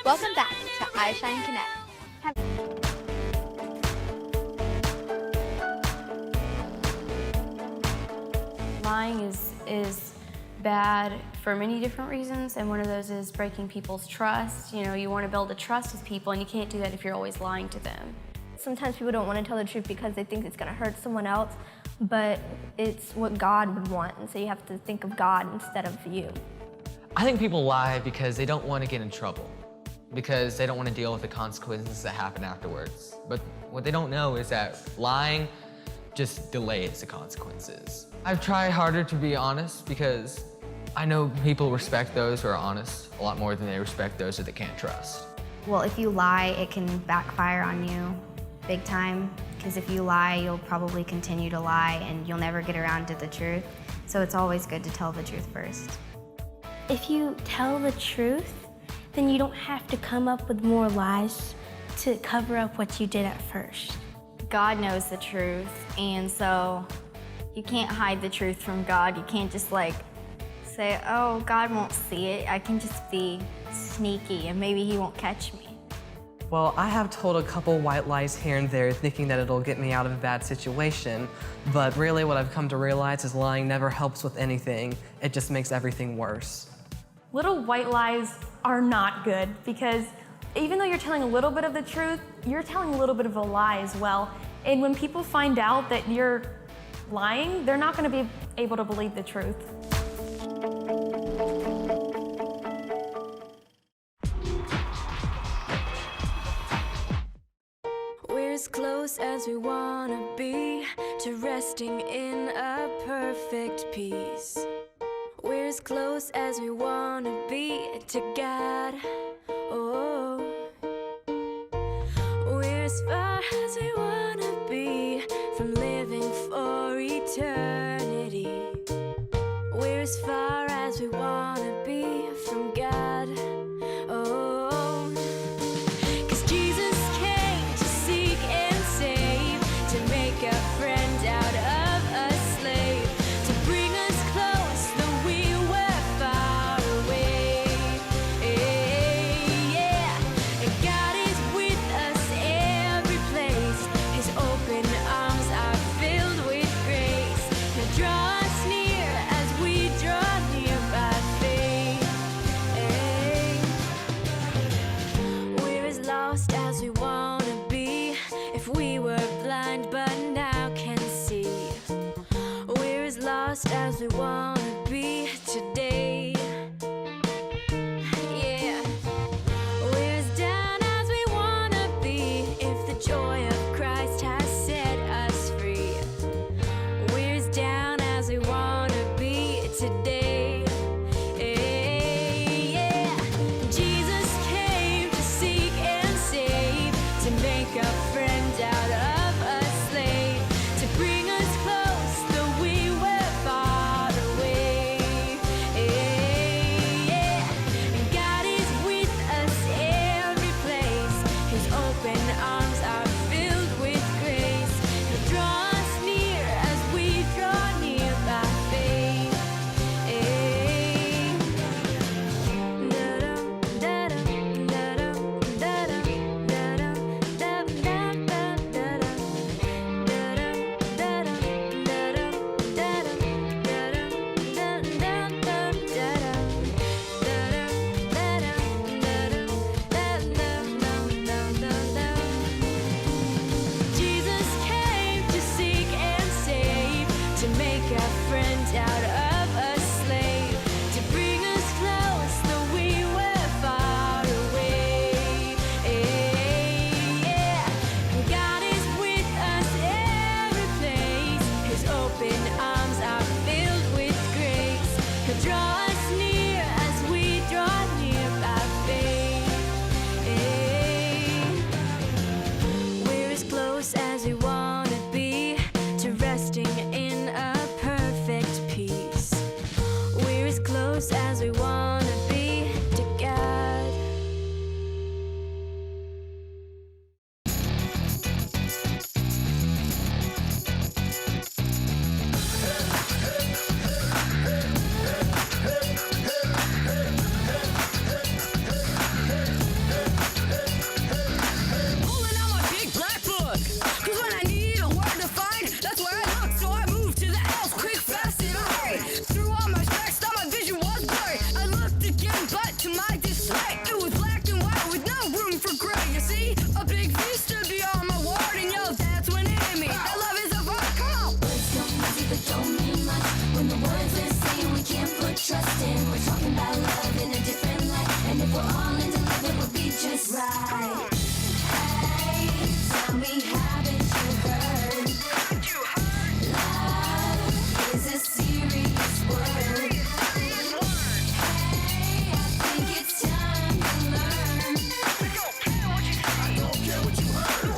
Welcome back to iShine Connect. Lying is bad for many different reasons, and one of those is breaking people's trust. You know, you want to build a trust with people, and you can't do that if you're always lying to them. Sometimes people don't want to tell the truth because they think it's going to hurt someone else, but it's what God would want, and so you have to think of God instead of you. I think people lie because they don't want to get in trouble, because they don't want to deal with the consequences that happen afterwards. But what they don't know is that lying just delays the consequences. I've tried harder to be honest because I know people respect those who are honest a lot more than they respect those that they can't trust. Well, if you lie, it can backfire on you big time, because if you lie, you'll probably continue to lie and you'll never get around to the truth. So it's always good to tell the truth first. If you tell the truth, then you don't have to come up with more lies to cover up what you did at first. God knows the truth, and so you can't hide the truth from God. You can't just like say, oh, God won't see it. I can just be sneaky and maybe he won't catch me. Well, I have told a couple white lies here and there thinking that it'll get me out of a bad situation, but really what I've come to realize is lying never helps with anything. It just makes everything worse. Little white lies are not good because even though you're telling a little bit of the truth, you're telling a little bit of a lie as well. And when people find out that you're lying, they're not going to be able to believe the truth. We're as close as we want to be to resting in a perfect peace. We're as close as we want to be to God. Oh, we're as far as we want to be from living for eternity. We're as far as we want to be from God. Oh, 'cause Jesus came to seek and save, to make a friend out of a slave, to bring us close though we were far away. right. Hey, tell me, haven't you heard? Love is a serious word. Hey, I think it's time to learn. I don't care what you heard.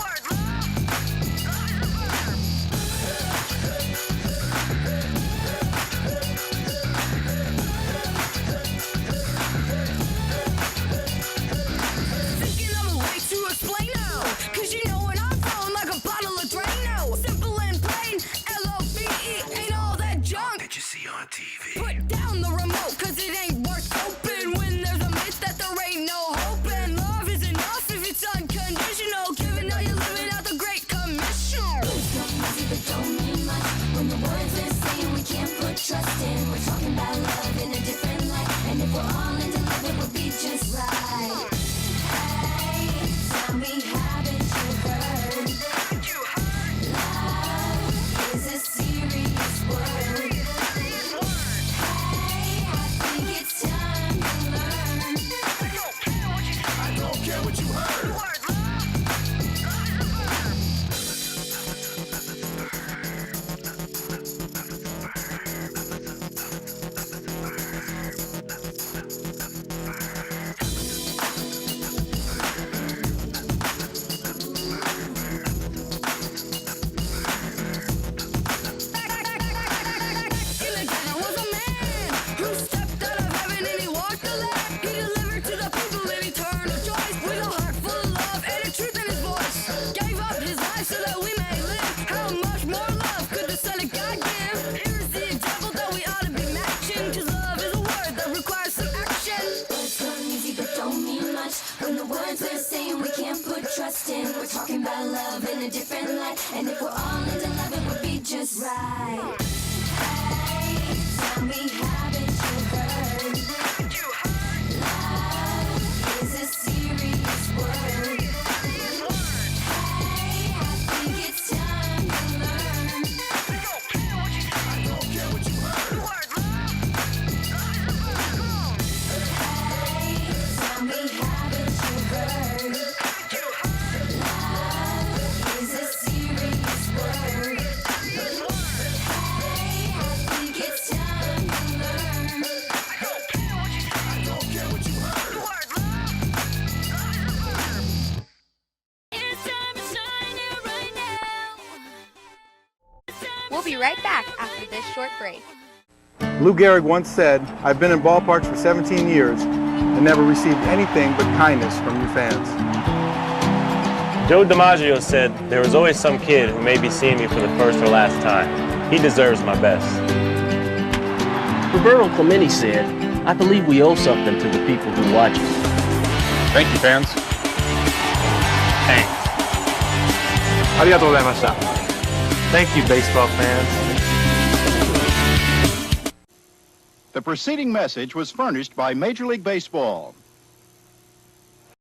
Thinking I'm a way to explain now. 'Cause you know when I'm flowing like a bottle of Drano. Simple and plain, L-O-V-E, ain't all that junk that you see on TV. Put down the remote, 'cause it ain't worth open when there's a myth that there ain't no hope. And love is enough if it's unconditional, giving all you living out the Great Commission. Words come easy but don't mean much when the words they're saying we can't put trust in. We're talking about love in a different light, and if we're all into love it would be just right. Hey, tell me, haven't you heard? Love is a serious word. Hey, I think it's time to learn. I don't care what you heard. When the words we're saying we can't put trust in. We're talking about love in a different light, and if we're all into love it would be just right. Hey, tell me, haven't you heard? Love is a serious word. Hey, I think it's time to learn. I don't care what you heard. Hey, tell me, haven't you heard? Love is a serious word. Hey, I think it's time to learn. I don't care what you heard. It's time to shine it right now. We'll be right back after this short break. Lou Gehrig once said, "I've been in ballparks for 17 years and never received anything but kindness from you fans." Joe DiMaggio said, "There is always some kid who may be seeing me for the first or last time. He deserves my best." Roberto Clemente said, "I believe we owe something to the people who watch us." Thank you, fans. Thanks. Arigatou gozaimashita. Thank you, baseball fans. The preceding message was furnished by Major League Baseball.